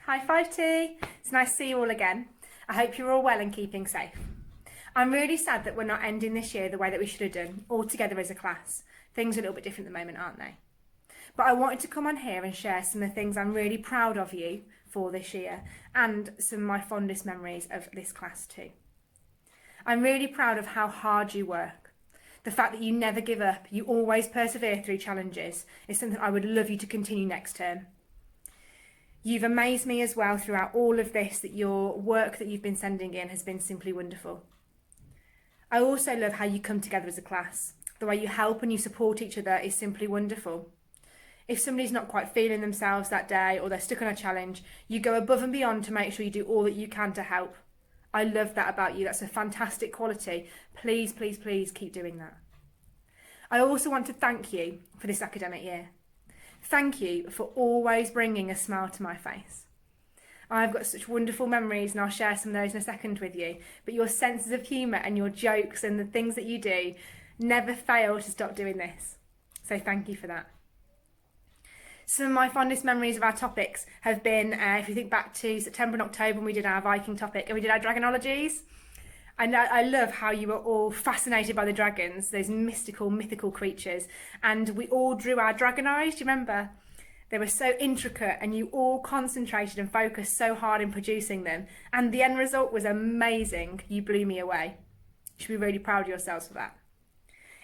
Hi 5T, it's nice to see you all again. I hope you're all well and keeping safe. I'm really sad that we're not ending this year the way that we should have done, all together as a class. Things are a little bit different at the moment, aren't they? But I wanted to come on here and share some of the things I'm really proud of you for this year and some of my fondest memories of this class too. I'm really proud of how hard you work. The fact that you never give up, you always persevere through challenges is something I would love you to continue next term. You've amazed me as well throughout all of this, that your work that you've been sending in has been simply wonderful. I also love how you come together as a class. The way you help and you support each other is simply wonderful. If somebody's not quite feeling themselves that day or they're stuck on a challenge, you go above and beyond to make sure you do all that you can to help. I love that about you. That's a fantastic quality. Please, please, please keep doing that. I also want to thank you for this academic year. Thank you for always bringing a smile to my face. I've got such wonderful memories and I'll share some of those in a second with you, but your senses of humour and your jokes and the things that you do never fail to stop doing this. So thank you for that. Some of my fondest memories of our topics have been, if you think back to September and October when we did our Viking topic and we did our dragonologies. And I love how you were all fascinated by the dragons, those mystical, mythical creatures. And we all drew our dragon eyes, do you remember? They were so intricate and you all concentrated and focused so hard in producing them. And the end result was amazing. You blew me away. You should be really proud of yourselves for that.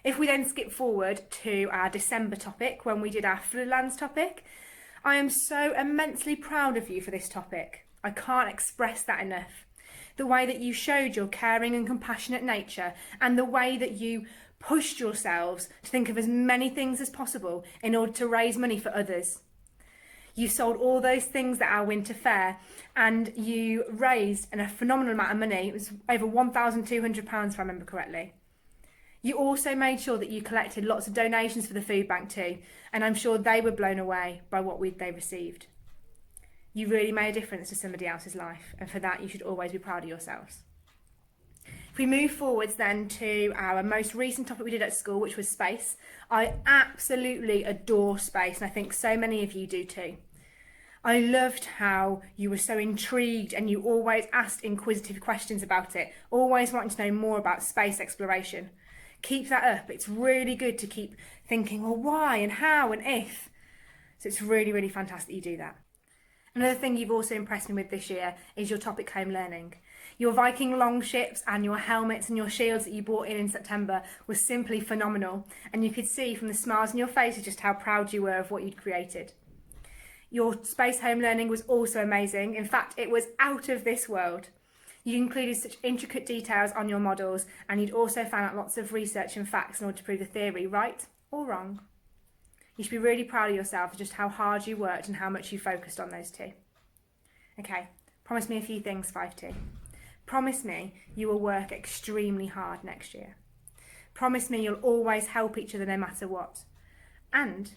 If we then skip forward to our December topic, when we did our Floodlands topic, I am so immensely proud of you for this topic. I can't express that enough. The way that you showed your caring and compassionate nature and the way that you pushed yourselves to think of as many things as possible in order to raise money for others. You sold all those things at our winter fair and you raised a phenomenal amount of money. It was over £1,200 if I remember correctly. You also made sure that you collected lots of donations for the food bank too, and I'm sure they were blown away by what they received. You really made a difference to somebody else's life, and for that you should always be proud of yourselves. If we move forwards then to our most recent topic we did at school, which was space, I absolutely adore space, and I think so many of you do too. I loved how you were so intrigued and you always asked inquisitive questions about it, always wanting to know more about space exploration. Keep that up. It's really good to keep thinking, well, why and how and if. So it's really, really fantastic that you do that. Another thing you've also impressed me with this year is your topic home learning. Your Viking longships and your helmets and your shields that you brought in September was simply phenomenal, and you could see from the smiles on your faces just how proud you were of what you'd created. Your space home learning was also amazing. In fact, it was out of this world. You included such intricate details on your models, and you'd also found out lots of research and facts in order to prove the theory right or wrong. You should be really proud of yourself for just how hard you worked and how much you focused on those two. Okay, promise me a few things, 5T. Promise me you will work extremely hard next year. Promise me you'll always help each other no matter what. And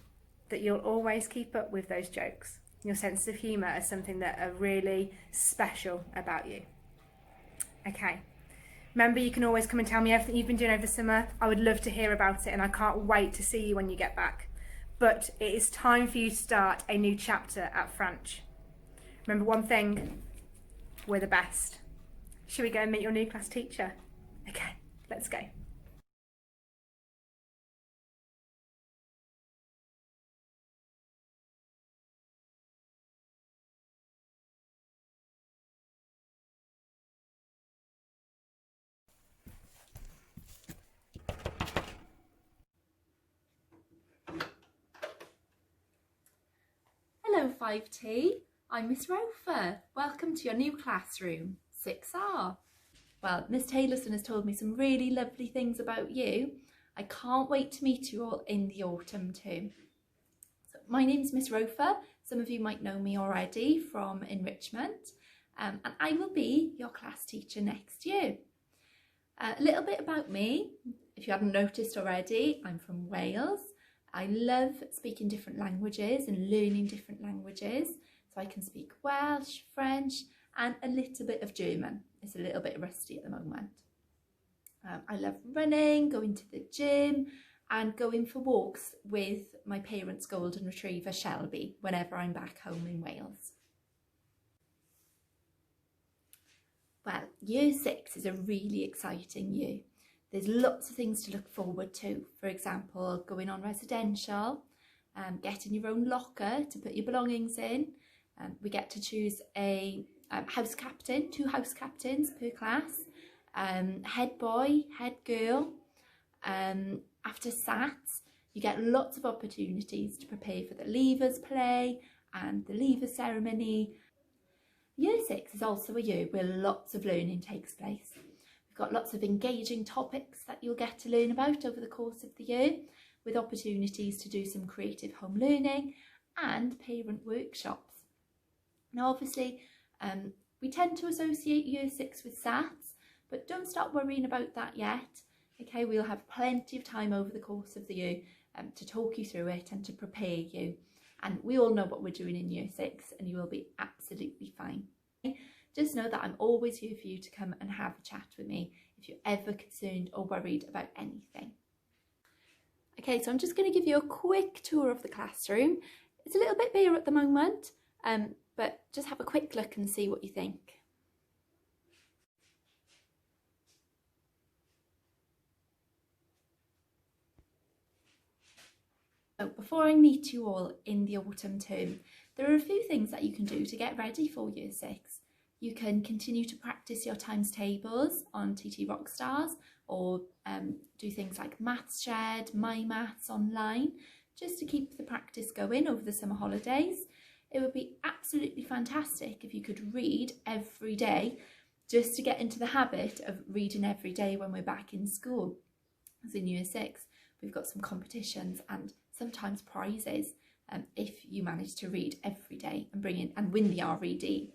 that you'll always keep up with those jokes. Your sense of humour is something that are really special about you. Okay. Remember, you can always come and tell me everything you've been doing over the summer. I would love to hear about it, and I can't wait to see you when you get back. But it is time for you to start a new chapter at French. Remember one thing, we're the best. Shall we go and meet your new class teacher? Okay, let's go. Hello 5T, I'm Miss Rover. Welcome to your new classroom, 6R. Well, Miss Taylorson has told me some really lovely things about you. I can't wait to meet you all in the autumn too. So, my name's Miss Rover. Some of you might know me already from enrichment, and I will be your class teacher next year. A little bit about me, if you haven't noticed already, I'm from Wales. I love speaking different languages and learning different languages. So I can speak Welsh, French and a little bit of German. It's a little bit rusty at the moment. I love running, going to the gym and going for walks with my parents' golden retriever Shelby whenever I'm back home in Wales. Well, Year 6 is a really exciting year. There's lots of things to look forward to. For example, going on residential, getting your own locker to put your belongings in. We get to choose a house captain, 2 house captains per class, head boy, head girl. After SATs, you get lots of opportunities to prepare for the Leavers play and the Leavers ceremony. Year 6 is also a year where lots of learning takes place. We've got lots of engaging topics that you'll get to learn about over the course of the year, with opportunities to do some creative home learning and parent workshops. Now obviously we tend to associate Year 6 with SATs, but don't start worrying about that yet. Okay, we'll have plenty of time over the course of the year to talk you through it and to prepare you. And we all know what we're doing in Year 6 and you will be absolutely fine. Just know that I'm always here for you to come and have a chat with me if you're ever concerned or worried about anything. Okay, so I'm just going to give you a quick tour of the classroom. It's a little bit bare at the moment, but just have a quick look and see what you think. So before I meet you all in the autumn term, there are a few things that you can do to get ready for Year 6. You can continue to practice your times tables on TT Rockstars, or do things like Maths Shared, My Maths online, just to keep the practice going over the summer holidays. It would be absolutely fantastic if you could read every day, just to get into the habit of reading every day when we're back in school. As in Year 6, we've got some competitions and sometimes prizes if you manage to read every day and bring in and win the RED.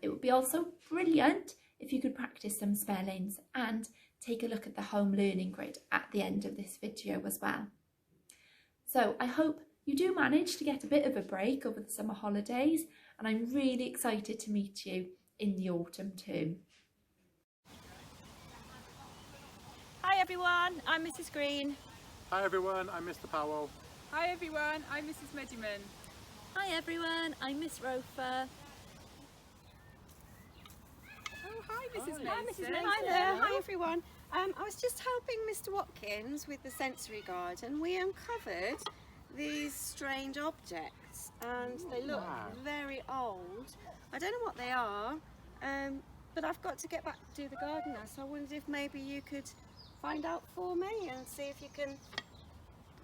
It would be also brilliant if you could practice some spellings and take a look at the home learning grid at the end of this video as well. So I hope you do manage to get a bit of a break over the summer holidays, and I'm really excited to meet you in the autumn term. Hi everyone, I'm Mrs. Green. Hi everyone, I'm Mr. Powell. Hi everyone, I'm Mrs. Mediman. Hi everyone, I'm Miss Rover. Oh, hi Mrs. Hi. Mason. Hi there, hi everyone. I was just helping Mr. Watkins with the sensory garden. We uncovered these strange objects and they look very old. I don't know what they are, but I've got to get back to do the garden now, so I wondered if maybe you could find out for me and see if you can,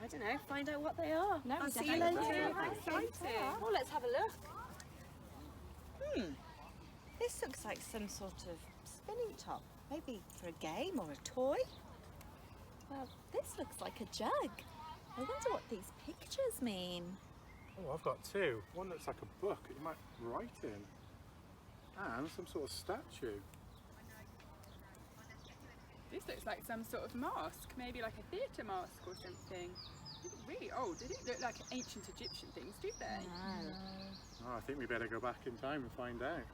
I don't know, find out what they are. No, I'll see you later. How exciting. Well, let's have a look. This looks like some sort of spinning top, maybe for a game or a toy. Well, this looks like a jug. I wonder what these pictures mean. Oh, I've got 2. One looks like a book that you might write in, and some sort of statue. This looks like some sort of mask, maybe like a theatre mask or something. They look really old. They don't look like ancient Egyptian things, do they? No. Oh, I think we better go back in time and find out.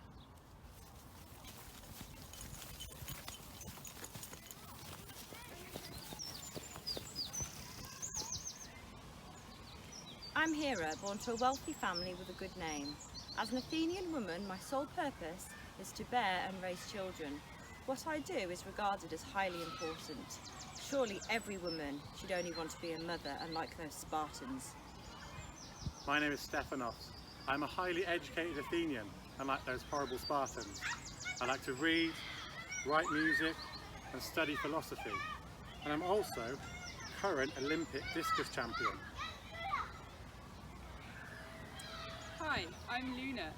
I'm Hera, born to a wealthy family with a good name. As an Athenian woman, my sole purpose is to bear and raise children. What I do is regarded as highly important. Surely every woman should only want to be a mother, unlike those Spartans. My name is Stephanos. I'm a highly educated Athenian, unlike those horrible Spartans. I like to read, write music, and study philosophy. And I'm also current Olympic discus champion. Hi, I'm Luna,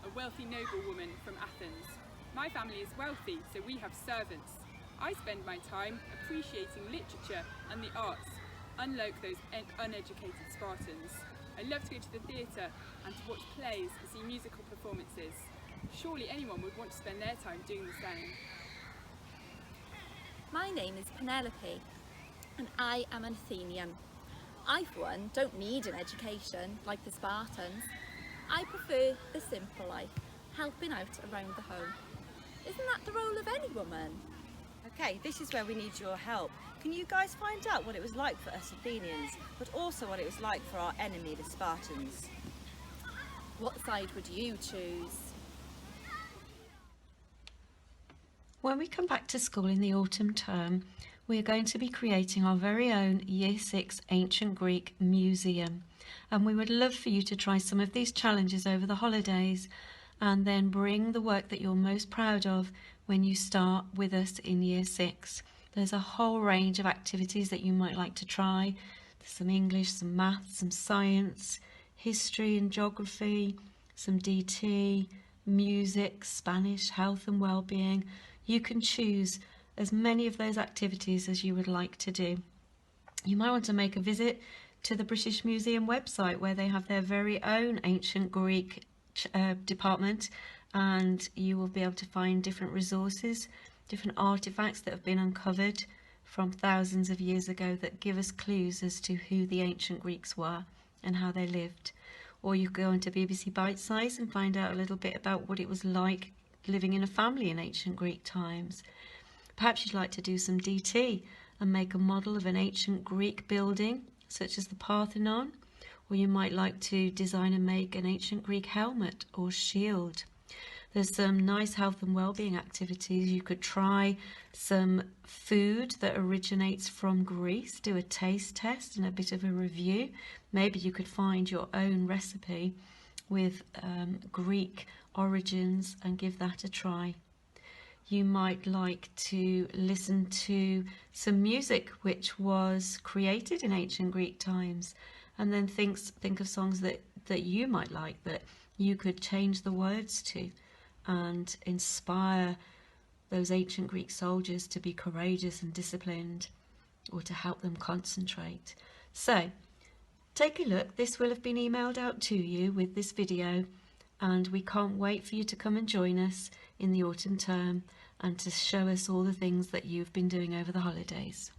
a wealthy noblewoman from Athens. My family is wealthy, so we have servants. I spend my time appreciating literature and the arts, unlike those uneducated Spartans. I love to go to the theatre and to watch plays and see musical performances. Surely anyone would want to spend their time doing the same. My name is Penelope and I am an Athenian. I, for one, don't need an education like the Spartans. I prefer the simple life, helping out around the home. Isn't that the role of any woman? Okay, this is where we need your help. Can you guys find out what it was like for us Athenians, but also what it was like for our enemy, the Spartans? What side would you choose? When we come back to school in the autumn term, we are going to be creating our very own Year 6 Ancient Greek Museum. And we would love for you to try some of these challenges over the holidays and then bring the work that you're most proud of when you start with us in Year 6. There's a whole range of activities that you might like to try. There's some English, some maths, some science, history and geography, some DT, music, Spanish, health and well-being. You can choose as many of those activities as you would like to do. You might want to make a visit to the British Museum website where they have their very own ancient Greek department, and you will be able to find different resources, different artifacts that have been uncovered from thousands of years ago that give us clues as to who the ancient Greeks were and how they lived. Or you go into BBC Bitesize and find out a little bit about what it was like living in a family in ancient Greek times. Perhaps you'd like to do some DT and make a model of an ancient Greek building, such as the Parthenon, or you might like to design and make an ancient Greek helmet or shield. There's some nice health and well-being activities. You could try some food that originates from Greece, do a taste test and a bit of a review. Maybe you could find your own recipe with Greek origins and give that a try. You might like to listen to some music which was created in ancient Greek times, and then think of songs that you might like, that you could change the words to and inspire those ancient Greek soldiers to be courageous and disciplined, or to help them concentrate. So take a look. This will have been emailed out to you with this video, and we can't wait for you to come and join us in the autumn term and to show us all the things that you've been doing over the holidays.